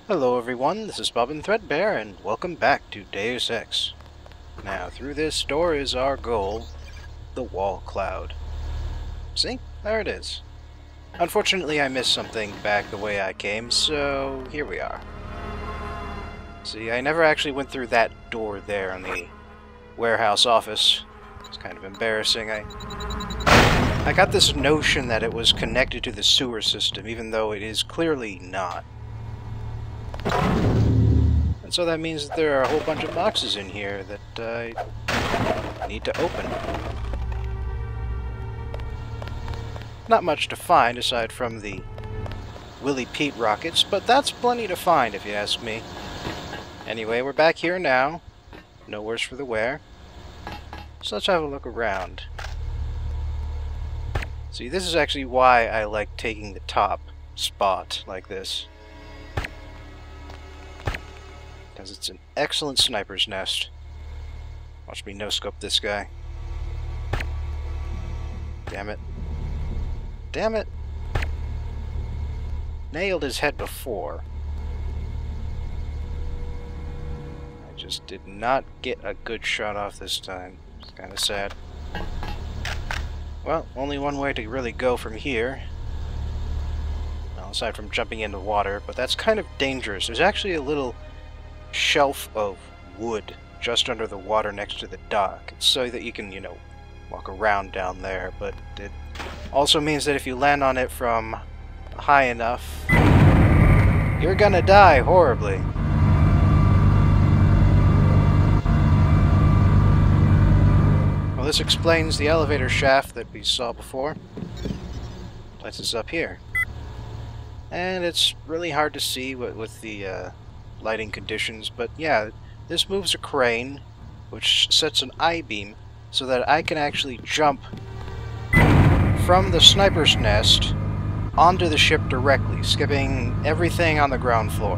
Hello everyone, this is Bobbin Threadbare, and welcome back to Deus Ex. Now, through this door is our goal, the wall cloud. See? There it is. Unfortunately, I missed something back the way I came, so here we are. See, I never actually went through that door there in the warehouse office. It's kind of embarrassing. I got this notion that it was connected to the sewer system, even though it is clearly not. And so that means that there are a whole bunch of boxes in here that I need to open. Not much to find aside from the Willie Pete rockets, but that's plenty to find if you ask me. Anyway, we're back here now. No worse for the wear. So let's have a look around. See, this is actually why I like taking the top spot like this. Because it's an excellent sniper's nest. Watch me no-scope this guy. Damn it. Damn it! Nailed his head before. I just did not get a good shot off this time. It's kind of sad. Well, only one way to really go from here. Well, aside from jumping into water, but that's kind of dangerous. There's actually a little shelf of wood just under the water next to the dock. It's so that you can, you know, walk around down there, but it also means that if you land on it from high enough, you're gonna die horribly. Well, this explains the elevator shaft that we saw before. Places up here. And it's really hard to see with the lighting conditions, but yeah, this moves a crane, which sets an I-beam so that I can actually jump from the sniper's nest onto the ship directly, skipping everything on the ground floor.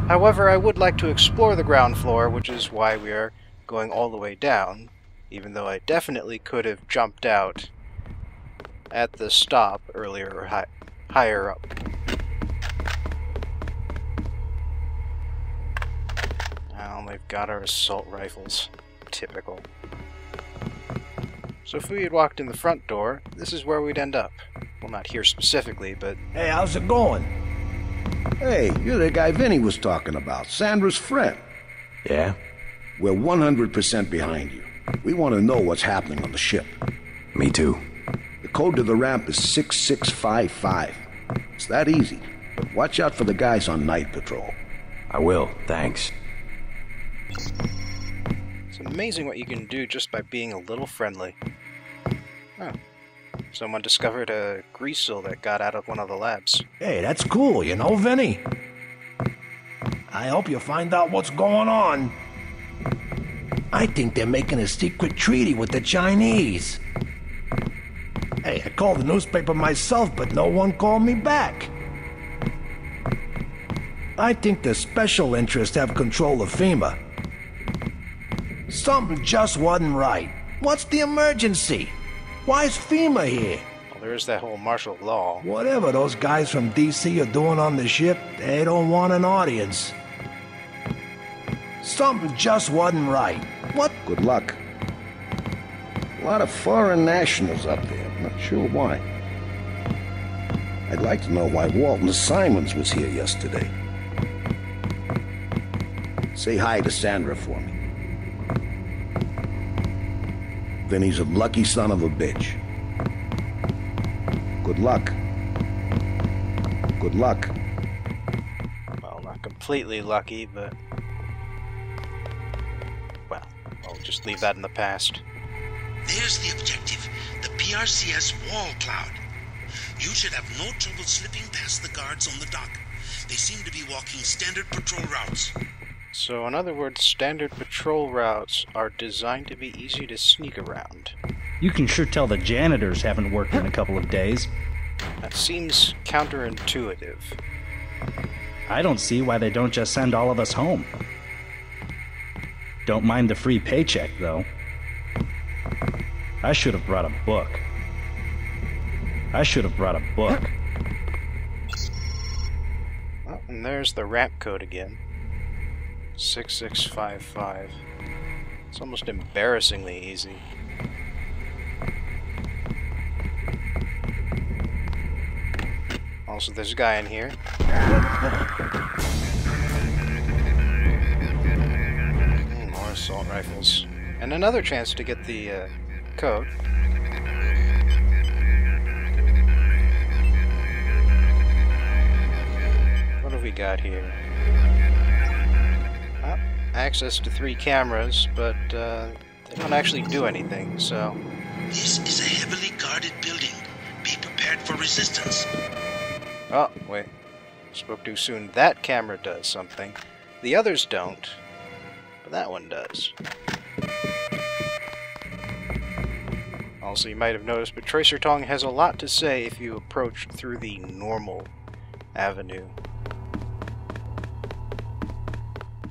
However, I would like to explore the ground floor, which is why we are going all the way down, even though I definitely could have jumped out at the stop earlier or higher up. Now they've got our assault rifles. Typical. So if we had walked in the front door, this is where we'd end up. Well, not here specifically, but... Hey, how's it going? Hey, you're the guy Vinny was talking about, Sandra's friend. Yeah? We're 100% behind you. We want to know what's happening on the ship. Me too. The code to the ramp is 6655. It's that easy. But watch out for the guys on night patrol. I will, thanks. It's amazing what you can do just by being a little friendly. Oh. Someone discovered a grease seal that got out of one of the labs. Hey, that's cool, you know, Vinny? I hope you find out what's going on. I think they're making a secret treaty with the Chinese. Hey, I called the newspaper myself, but no one called me back. I think the special interests have control of FEMA. Something just wasn't right. What's the emergency? Why is FEMA here? Well, there is that whole martial law. Whatever those guys from DC are doing on the ship, they don't want an audience. Something just wasn't right. What? Good luck. A lot of foreign nationals up there. I'm not sure why. I'd like to know why Walton Simons was here yesterday. Say hi to Sandra for me. Vinny's a lucky son of a bitch. Good luck. Good luck. Well, not completely lucky, but... well, I'll just leave that in the past. There's the objective, the PRCS wall cloud. You should have no trouble slipping past the guards on the dock. They seem to be walking standard patrol routes. So, in other words, standard patrol routes are designed to be easy to sneak around. You can sure tell the janitors haven't worked in a couple of days. That seems counterintuitive. I don't see why they don't just send all of us home. Don't mind the free paycheck, though. I should have brought a book. And there's the ramp code again. 6655. It's almost embarrassingly easy. Also, there's a guy in here. More assault rifles. And another chance to get the code. What have we got here? Well, access to 3 cameras, but they don't actually do anything, so... This is a heavily guarded building. Be prepared for resistance. Oh, wait. Spoke too soon. That camera does something. The others don't, but that one does. Also, you might have noticed, but Tracer Tong has a lot to say if you approach through the normal avenue.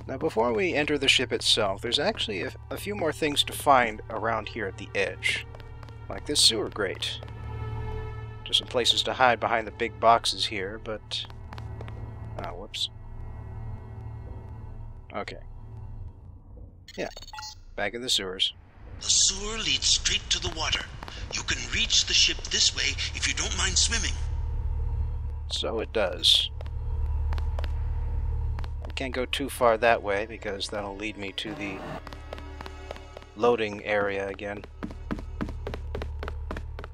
Now, before we enter the ship itself, there's actually a few more things to find around here at the edge. Like this sewer grate. Just some places to hide behind the big boxes here, but... oh, whoops. Okay. Yeah. Back in the sewers. The sewer leads straight to the water. You can reach the ship this way if you don't mind swimming. So it does. I can't go too far that way because that'll lead me to the loading area again.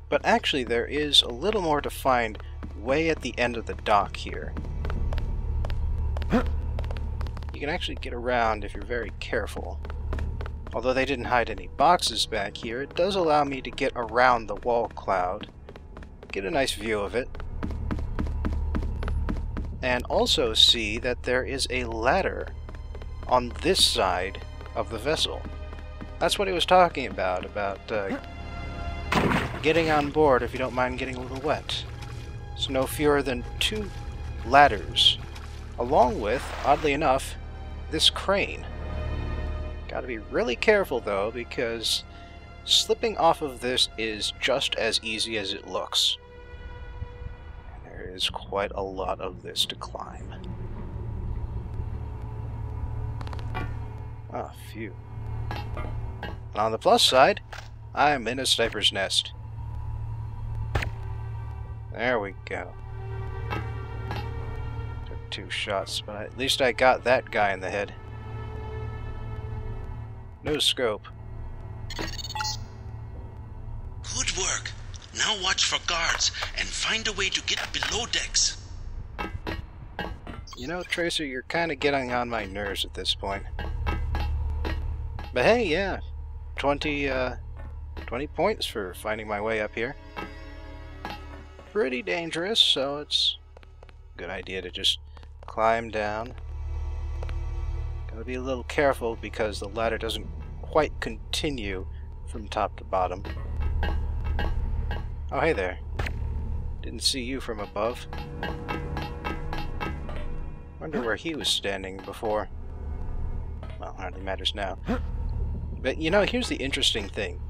But actually there is a little more to find way at the end of the dock here. You can actually get around if you're very careful. Although they didn't hide any boxes back here, it does allow me to get around the wall cloud, get a nice view of it, and also see that there is a ladder on this side of the vessel. That's what he was talking about getting on board if you don't mind getting a little wet. It's no fewer than 2 ladders, along with, oddly enough, this crane. Gotta be really careful though, because slipping off of this is just as easy as it looks. And there is quite a lot of this to climb. Ah, phew. And on the plus side, I'm in a sniper's nest. There we go. Took 2 shots, but at least I got that guy in the head. No scope. Good work. Now watch for guards and find a way to get below decks. You know, Tracer, you're kind of getting on my nerves at this point. But hey, yeah. 20 points for finding my way up here. Pretty dangerous, so it's a good idea to just climb down. Gotta be a little careful because the ladder doesn't quite continue from top to bottom. Oh, hey there. Didn't see you from above. Wonder where he was standing before. Well, hardly matters now. But you know, here's the interesting thing.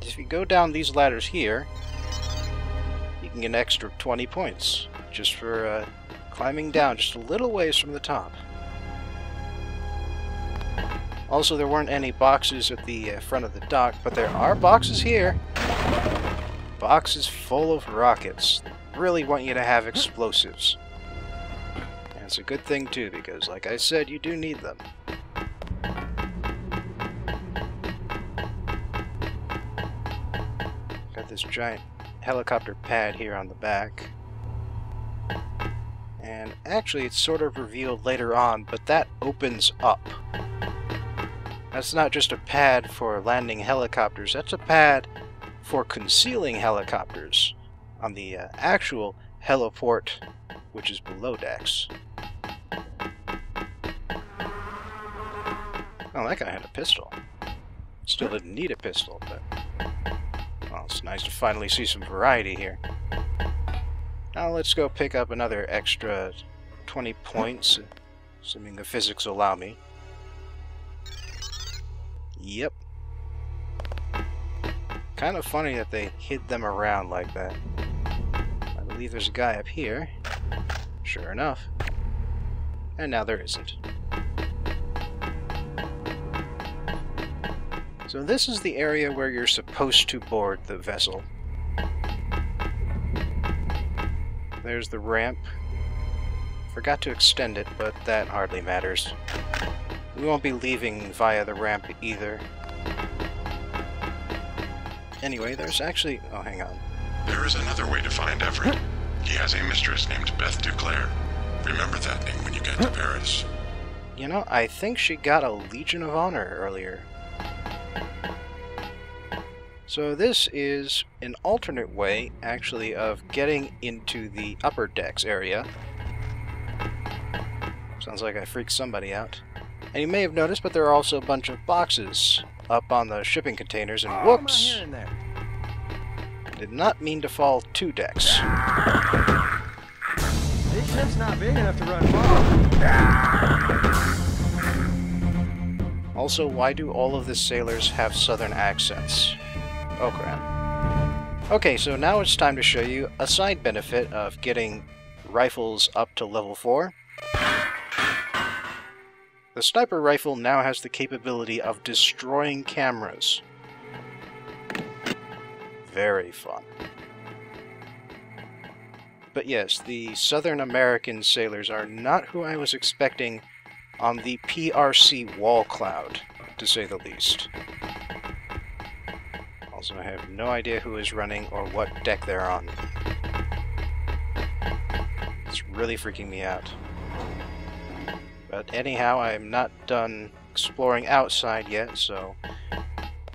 If you go down these ladders here, you can get an extra 20 points just for climbing down just a little ways from the top. Also, there weren't any boxes at the front of the dock, but there are boxes here. Boxes full of rockets. They really want you to have explosives. And it's a good thing too, because like I said, you do need them. Got this giant helicopter pad here on the back. And actually it's sort of revealed later on, but that opens up. That's not just a pad for landing helicopters, that's a pad for concealing helicopters on the actual heliport, which is below decks. Oh, that guy had a pistol. Still didn't need a pistol, but... well, it's nice to finally see some variety here. Now let's go pick up another extra 20 points, assuming the physics allow me. Yep. Kind of funny that they hid them around like that. I believe there's a guy up here. Sure enough. And now there isn't. So this is the area where you're supposed to board the vessel. There's the ramp. Forgot to extend it, but that hardly matters. We won't be leaving via the ramp either. Anyway, there's actually... oh, hang on. There is another way to find Everett. He has a mistress named Beth Duclair. Remember that name when you get to Paris. You know, I think she got a Legion of Honor earlier. So this is an alternate way, actually, of getting into the upper decks area. Sounds like I freaked somebody out. And you may have noticed, but there are also a bunch of boxes up on the shipping containers, and whoops! Did not mean to fall 2 decks. This ship's not big enough to run far. Also, why do all of the sailors have southern accents? Oh crap. Okay, so now it's time to show you a side benefit of getting rifles up to level 4. The sniper rifle now has the capability of destroying cameras. Very fun. But yes, the Southern American sailors are not who I was expecting on the PRC wall cloud, to say the least. Also, I have no idea who is running or what deck they're on. It's really freaking me out. But anyhow, I'm not done exploring outside yet, so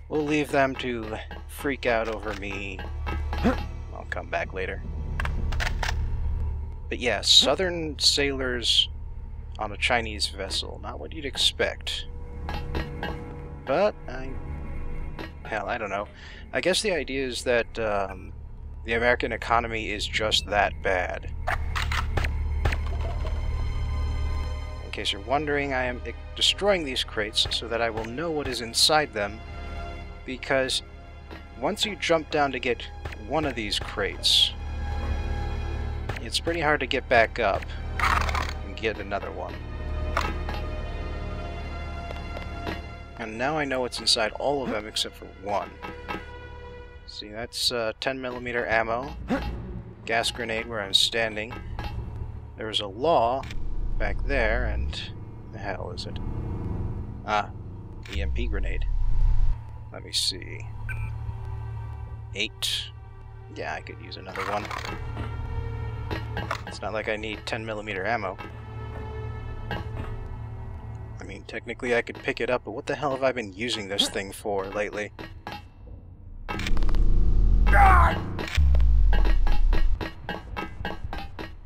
we'll leave them to freak out over me. I'll come back later. But yeah, Southern sailors on a Chinese vessel. Not what you'd expect. But, hell, I don't know. I guess the idea is that the American economy is just that bad. In case you're wondering, I am destroying these crates so that I will know what is inside them, because once you jump down to get one of these crates, it's pretty hard to get back up and get another one. And now I know what's inside all of them except for one. See, that's 10mm ammo, gas grenade where I'm standing. There was a law back there, and the hell is it? Ah, EMP grenade. Let me see. 8. Yeah, I could use another one. It's not like I need 10mm ammo. I mean, technically I could pick it up, but what the hell have I been using this thing for lately?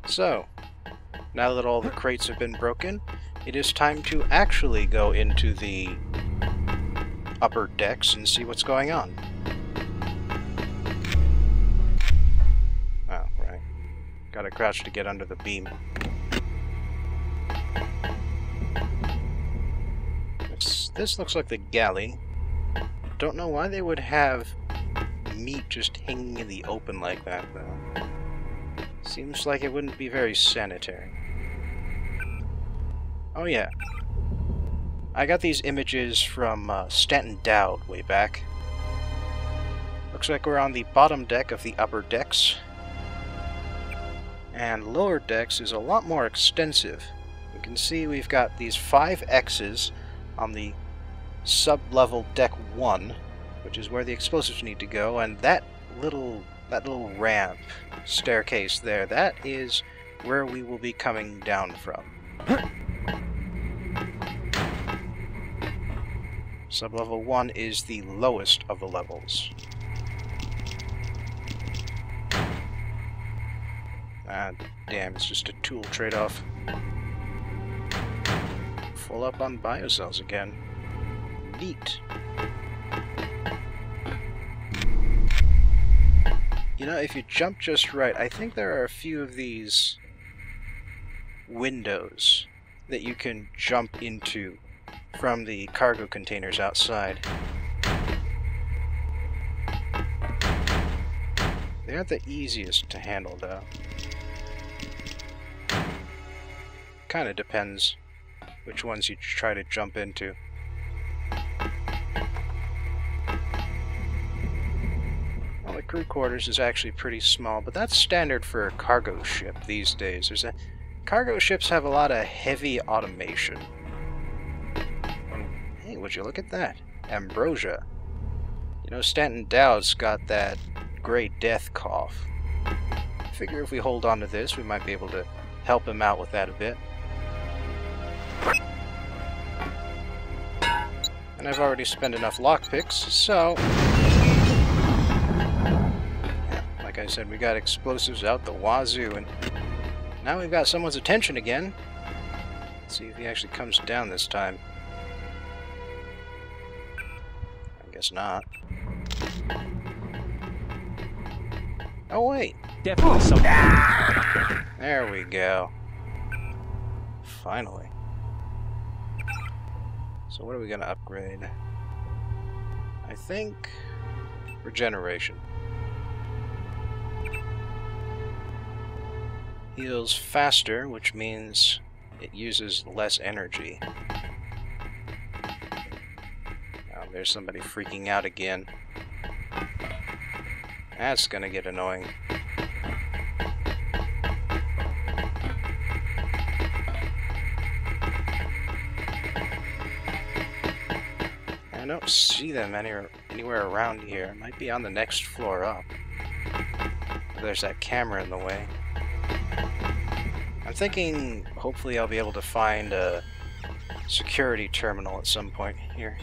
So, now that all the crates have been broken, it is time to actually go into the upper decks and see what's going on. Oh, right. Gotta crouch to get under the beam. This looks like the galley. Don't know why they would have meat just hanging in the open like that, though. Seems like it wouldn't be very sanitary. Oh yeah. I got these images from Stanton Dowd way back. Looks like we're on the bottom deck of the upper decks. And lower decks is a lot more extensive. You can see we've got these 5 X's on the sub-level deck 1, which is where the explosives need to go, and that little ramp staircase there, that is where we will be coming down from. Sub-level 1 is the lowest of the levels. Ah, damn, it's just a tool trade-off. Full up on biocells again. Neat. You know, if you jump just right, I think there are a few of these windows that you can jump into from the cargo containers outside. They aren't the easiest to handle, though. Kind of depends which ones you try to jump into. Well, the crew quarters is actually pretty small, but that's standard for a cargo ship these days. Cargo ships have a lot of heavy automation. Hey, would you look at that? Ambrosia. You know, Stanton Dowd's got that Great Death cough. I figure if we hold on to this, we might be able to help him out with that a bit. And I've already spent enough lockpicks, so... yeah, like I said, we got explosives out the wazoo, and now we've got someone's attention again. Let's see if he actually comes down this time. I guess not. Oh wait! Definitely something. There we go. Finally. So what are we gonna upgrade? I think regeneration. Heals faster, which means it uses less energy. Oh, there's somebody freaking out again. That's gonna get annoying. I don't see them anywhere around here. Might be on the next floor up. There's that camera in the way. I'm thinking hopefully I'll be able to find a security terminal at some point here.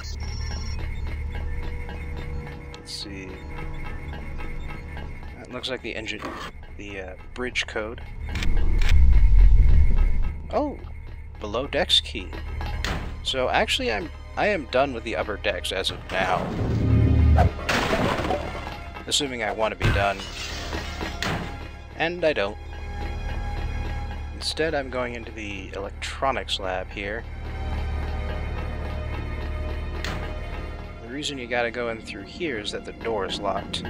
Let's see. That looks like the bridge code. Oh, below decks key. So actually I am done with the upper decks as of now. Assuming I want to be done. And I don't. Instead, I'm going into the electronics lab here. The reason you gotta go in through here is that the door is locked.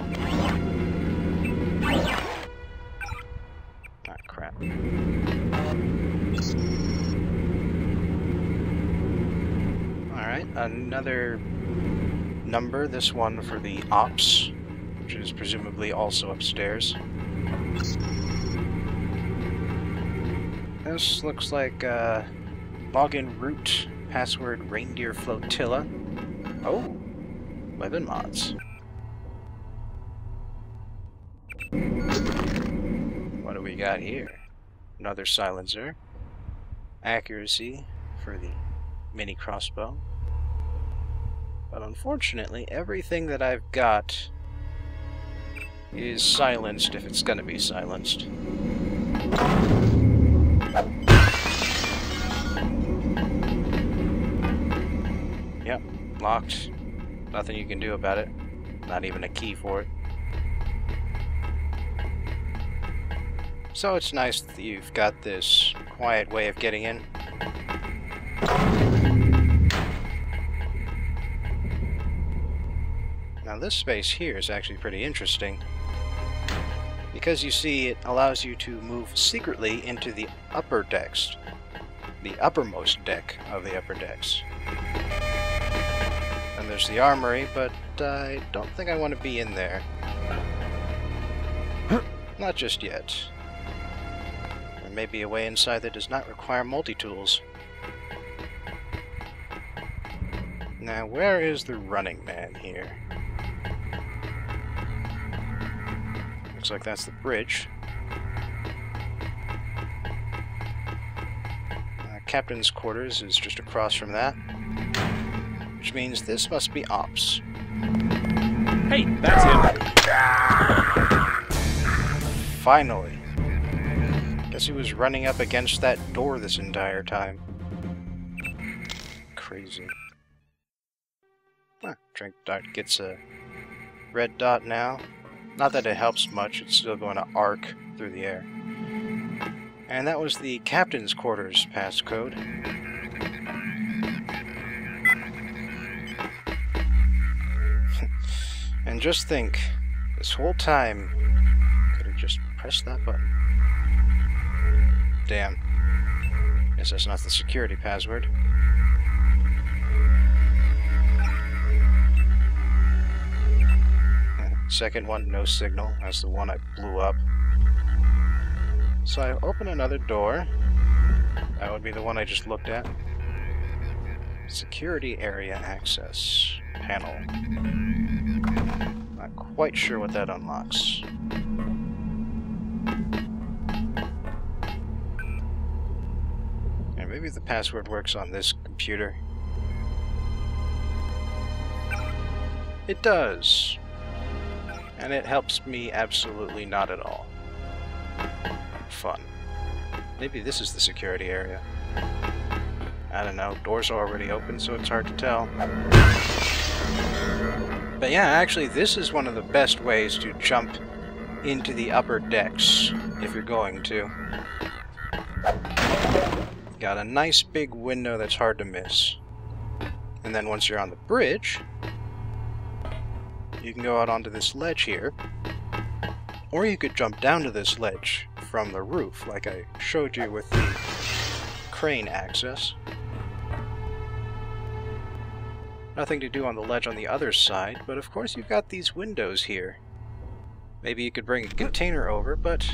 Ah, crap. Alright, another number, this one for the ops, which is presumably also upstairs. This looks like login root, password reindeer flotilla. Oh, weapon mods. What do we got here? Another silencer. Accuracy for the mini crossbow. But unfortunately, everything that I've got is silenced if it's gonna be silenced. Yep, locked. Nothing you can do about it. Not even a key for it. So it's nice that you've got this quiet way of getting in. Now this space here is actually pretty interesting. Because you see, it allows you to move secretly into the upper decks. The uppermost deck of the upper decks. And there's the armory, but I don't think I want to be in there. Not just yet. There may be a way inside that does not require multi-tools. Now, where is the running man here? Looks like that's the bridge. Captain's quarters is just across from that. Which means this must be ops. Hey, that's him. Finally. Guess he was running up against that door this entire time. Crazy. Drink dot gets a red dot now. Not that it helps much, it's still going to arc through the air. And that was the captain's quarters passcode. And just think, this whole time, could have just pressed that button. Damn. Guess that's not the security password. Second one, no signal. That's the one I blew up. So I open another door. That would be the one I just looked at. Security area access panel. Not quite sure what that unlocks. And maybe the password works on this computer. It does. And it helps me absolutely not at all. Fun. Maybe this is the security area. I don't know. Doors are already open, so it's hard to tell. But yeah, actually, this is one of the best ways to jump into the upper decks, if you're going to. Got a nice big window that's hard to miss. And then once you're on the bridge, you can go out onto this ledge here, or you could jump down to this ledge from the roof, like I showed you with the crane access. Nothing to do on the ledge on the other side, but of course you've got these windows here. Maybe you could bring a container over, but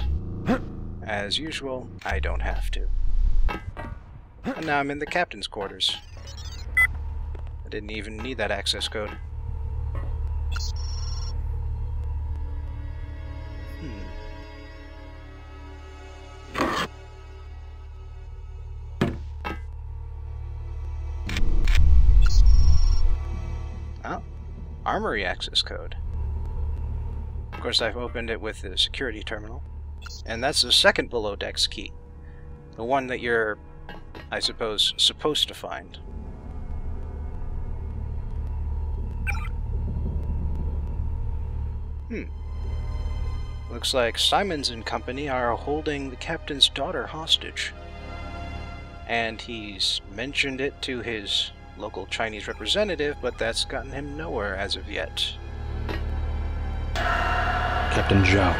as usual, I don't have to. And now I'm in the captain's quarters. I didn't even need that access code. Oh, armory access code. Of course, I've opened it with the security terminal. And that's the second below decks key. The one that you're, I suppose, supposed to find. Looks like Simons and company are holding the captain's daughter hostage. And he's mentioned it to his local Chinese representative, but that's gotten him nowhere as of yet. Captain Zhao,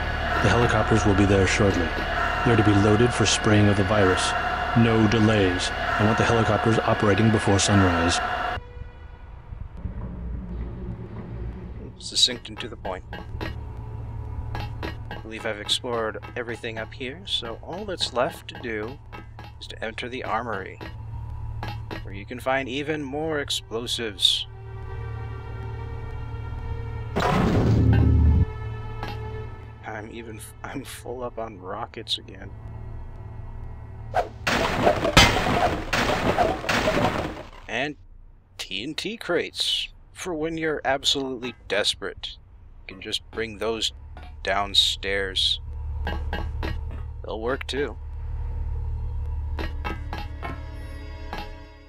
the helicopters will be there shortly. They're to be loaded for spraying of the virus. No delays. I want the helicopters operating before sunrise. Succinct and to the point. I believe I've explored everything up here, so all that's left to do is to enter the armory, where you can find even more explosives. I'm full up on rockets again. And TNT crates, for when you're absolutely desperate. You can just bring those downstairs. They'll work too.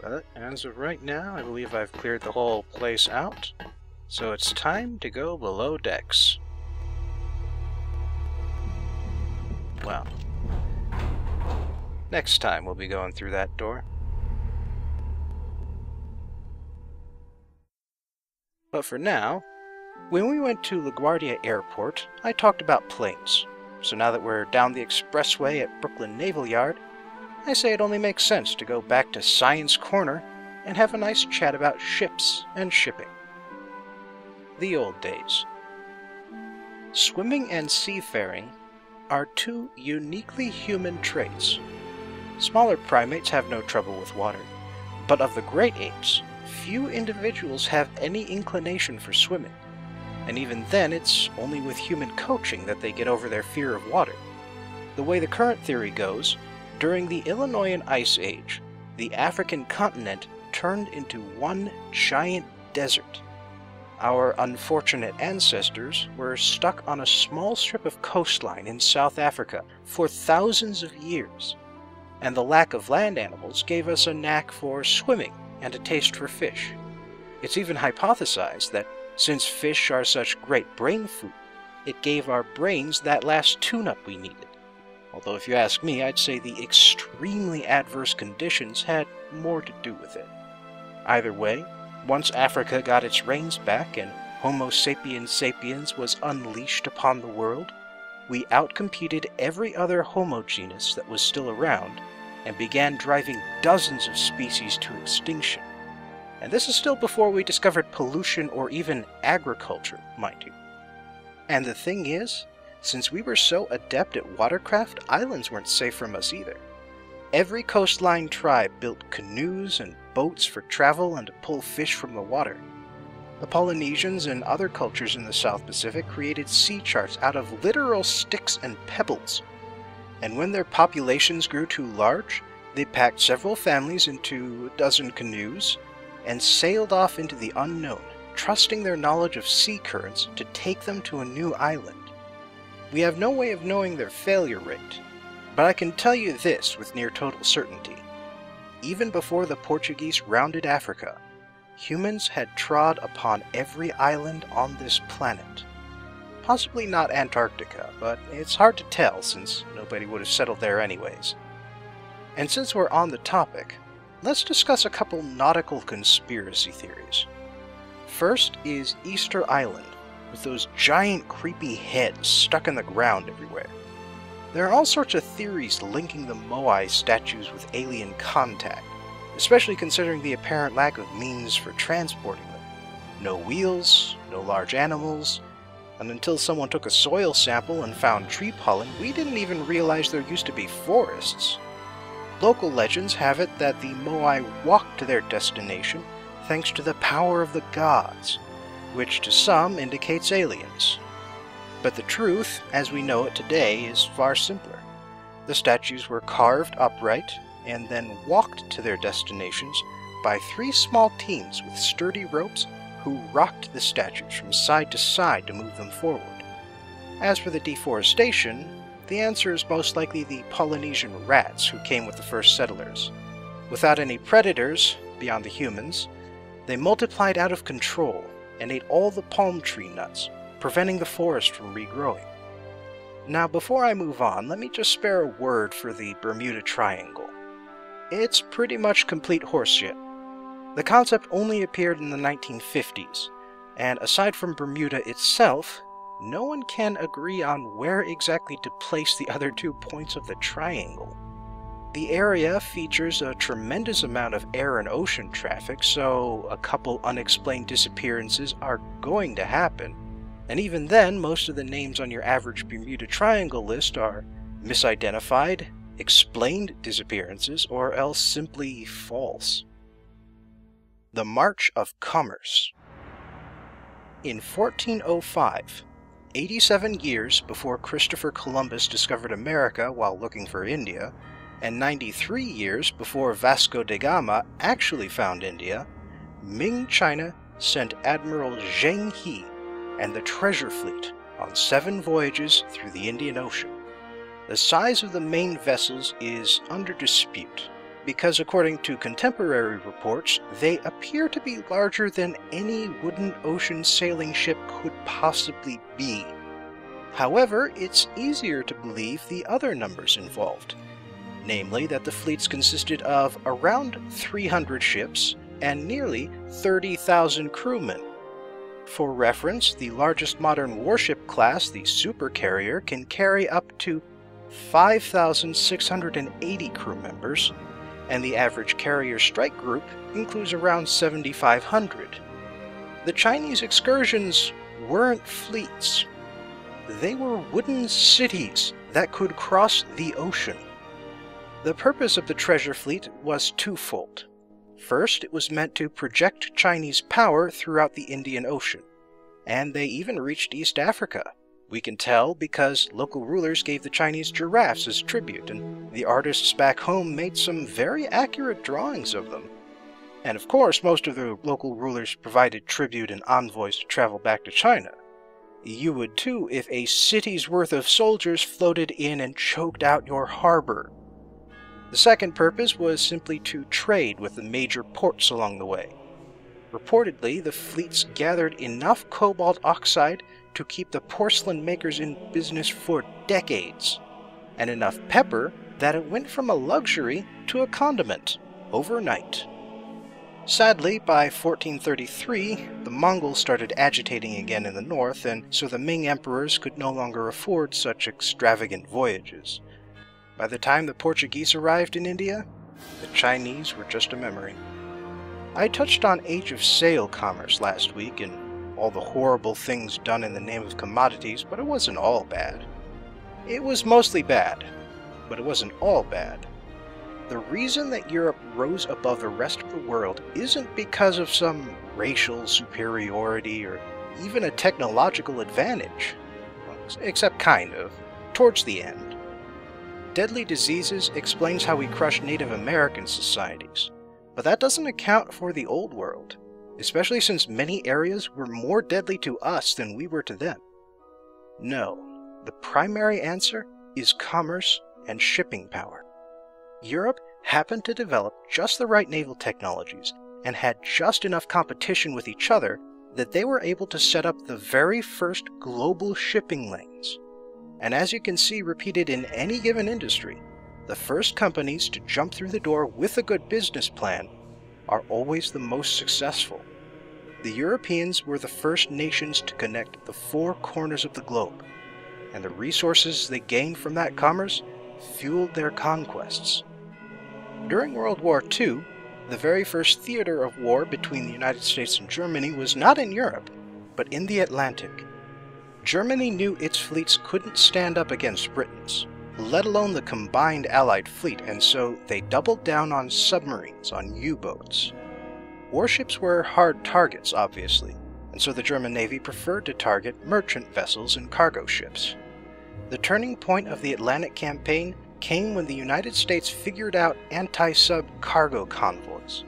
But as of right now, I believe I've cleared the whole place out. So it's time to go below decks. Well, next time we'll be going through that door. But for now, when we went to LaGuardia Airport, I talked about planes. So now that we're down the expressway at Brooklyn Naval Yard, I say it only makes sense to go back to Science Corner and have a nice chat about ships and shipping. The old days. Swimming and seafaring are two uniquely human traits. Smaller primates have no trouble with water, but of the great apes, few individuals have any inclination for swimming, and even then it's only with human coaching that they get over their fear of water. The way the current theory goes, during the Illinoisan Ice Age, the African continent turned into one giant desert. Our unfortunate ancestors were stuck on a small strip of coastline in South Africa for thousands of years, and the lack of land animals gave us a knack for swimming and a taste for fish. It's even hypothesized that since fish are such great brain food, it gave our brains that last tune-up we needed. Although if you ask me, I'd say the extremely adverse conditions had more to do with it. Either way, once Africa got its reins back and Homo sapiens sapiens was unleashed upon the world, we outcompeted every other Homo genus that was still around and began driving dozens of species to extinction. And this is still before we discovered pollution or even agriculture, mind you. And the thing is, since we were so adept at watercraft, islands weren't safe from us either. Every coastline tribe built canoes and boats for travel and to pull fish from the water. The Polynesians and other cultures in the South Pacific created sea charts out of literal sticks and pebbles. And when their populations grew too large, they packed several families into a dozen canoes and sailed off into the unknown, trusting their knowledge of sea currents to take them to a new island. We have no way of knowing their failure rate, but I can tell you this with near total certainty. Even before the Portuguese rounded Africa, humans had trod upon every island on this planet. Possibly not Antarctica, but it's hard to tell since nobody would have settled there anyways. And since we're on the topic, let's discuss a couple nautical conspiracy theories. First is Easter Island, with those giant creepy heads stuck in the ground everywhere. There are all sorts of theories linking the Moai statues with alien contact, especially considering the apparent lack of means for transporting them. No wheels, no large animals, and until someone took a soil sample and found tree pollen, we didn't even realize there used to be forests. Local legends have it that the Moai walked to their destination thanks to the power of the gods, which to some indicates aliens. But the truth, as we know it today, is far simpler. The statues were carved upright and then walked to their destinations by 3 small teams with sturdy ropes who rocked the statues from side to side to move them forward. As for the deforestation, the answer is most likely the Polynesian rats who came with the first settlers. Without any predators, beyond the humans, they multiplied out of control and ate all the palm tree nuts, preventing the forest from regrowing. Now, before I move on, let me just spare a word for the Bermuda Triangle. It's pretty much complete horseshit. The concept only appeared in the 1950s, and aside from Bermuda itself, no one can agree on where exactly to place the other 2 points of the triangle. The area features a tremendous amount of air and ocean traffic, so a couple unexplained disappearances are going to happen, and even then, most of the names on your average Bermuda Triangle list are misidentified, explained disappearances, or else simply false. The March of Commerce. In 1405, 87 years before Christopher Columbus discovered America while looking for India, and 93 years before Vasco da Gama actually found India, Ming China sent Admiral Zheng He and the treasure fleet on 7 voyages through the Indian Ocean. The size of the main vessels is under dispute, because according to contemporary reports, they appear to be larger than any wooden ocean sailing ship could possibly be. However, it's easier to believe the other numbers involved, namely that the fleets consisted of around 300 ships and nearly 30,000 crewmen. For reference, the largest modern warship class, the supercarrier, can carry up to 5,680 crew members, and the average carrier strike group includes around 7,500. The Chinese excursions weren't fleets. They were wooden cities that could cross the ocean. The purpose of the treasure fleet was twofold. First, it was meant to project Chinese power throughout the Indian Ocean, and they even reached East Africa. We can tell because local rulers gave the Chinese giraffes as tribute, and the artists back home made some very accurate drawings of them. And of course, most of the local rulers provided tribute and envoys to travel back to China. You would too if a city's worth of soldiers floated in and choked out your harbor. The second purpose was simply to trade with the major ports along the way. Reportedly, the fleets gathered enough cobalt oxide to keep the porcelain makers in business for decades, and enough pepper that it went from a luxury to a condiment overnight. Sadly, by 1433, the Mongols started agitating again in the north, and so the Ming emperors could no longer afford such extravagant voyages. By the time the Portuguese arrived in India, the Chinese were just a memory. I touched on Age of Sail commerce last week and all the horrible things done in the name of commodities, but it wasn't all bad. It was mostly bad, but it wasn't all bad. The reason that Europe rose above the rest of the world isn't because of some racial superiority or even a technological advantage, except kind of, towards the end. Deadly diseases explains how we crushed Native American societies, but that doesn't account for the Old World, especially since many areas were more deadly to us than we were to them. No, the primary answer is commerce and shipping power. Europe happened to develop just the right naval technologies and had just enough competition with each other that they were able to set up the very first global shipping lanes. And as you can see repeated in any given industry, the first companies to jump through the door with a good business plan are always the most successful. The Europeans were the first nations to connect the four corners of the globe, and the resources they gained from that commerce fueled their conquests. During World War II, the very first theater of war between the United States and Germany was not in Europe, but in the Atlantic. Germany knew its fleets couldn't stand up against Britain's, let alone the combined Allied fleet, and so they doubled down on submarines, on U-boats. Warships were hard targets, obviously, and so the German Navy preferred to target merchant vessels and cargo ships. The turning point of the Atlantic campaign came when the United States figured out anti-sub cargo convoys.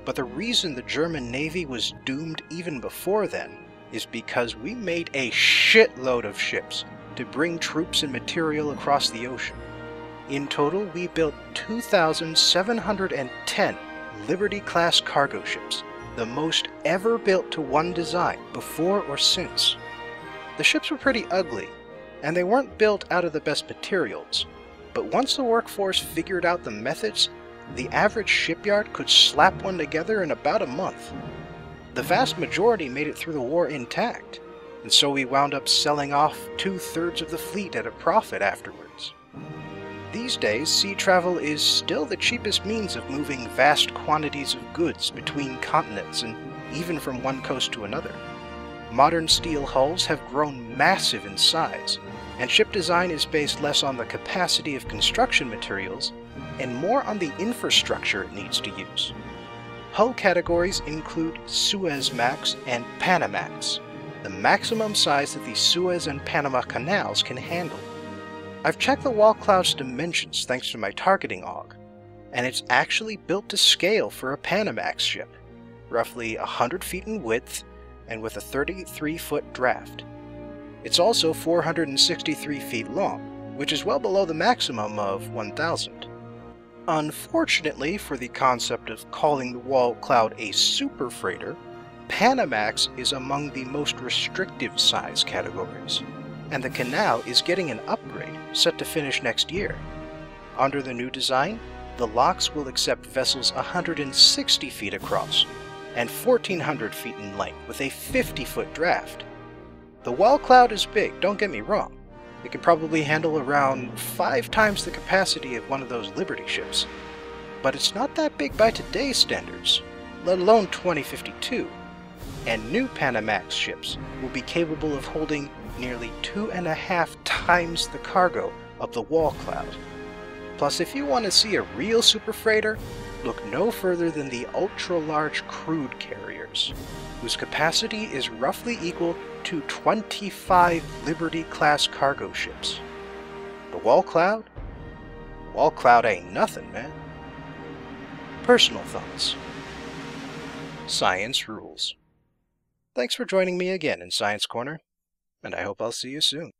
But the reason the German Navy was doomed even before then is because we made a shitload of ships to bring troops and material across the ocean. In total, we built 2,710 Liberty-class cargo ships, the most ever built to one design, before or since. The ships were pretty ugly, and they weren't built out of the best materials, but once the workforce figured out the methods, the average shipyard could slap one together in about a month. The vast majority made it through the war intact, and so we wound up selling off 2/3 of the fleet at a profit afterwards. These days, sea travel is still the cheapest means of moving vast quantities of goods between continents and even from one coast to another. Modern steel hulls have grown massive in size, and ship design is based less on the capacity of construction materials and more on the infrastructure it needs to use. Hull categories include Suezmax and Panamax, the maximum size that the Suez and Panama canals can handle. I've checked the wall cloud's dimensions thanks to my targeting AUG, and it's actually built to scale for a Panamax ship, roughly 100 feet in width and with a 33-foot draft. It's also 463 feet long, which is well below the maximum of 1,000. Unfortunately for the concept of calling the wall cloud a super freighter, Panamax is among the most restrictive size categories, and the canal is getting an upgrade set to finish next year. Under the new design, the locks will accept vessels 160 feet across and 1,400 feet in length with a 50-foot draft. The wall cloud is big, don't get me wrong. It can probably handle around 5 times the capacity of one of those Liberty ships. But it's not that big by today's standards, let alone 2052. And new Panamax ships will be capable of holding nearly 2.5 times the cargo of the wall cloud. Plus, if you want to see a real super freighter, look no further than the ultra-large crude carriers, whose capacity is roughly equal to 25 Liberty-class cargo ships. The wall cloud? Wall cloud ain't nothing, man. Personal thoughts. Science rules. Thanks for joining me again in Science Corner, and I hope I'll see you soon.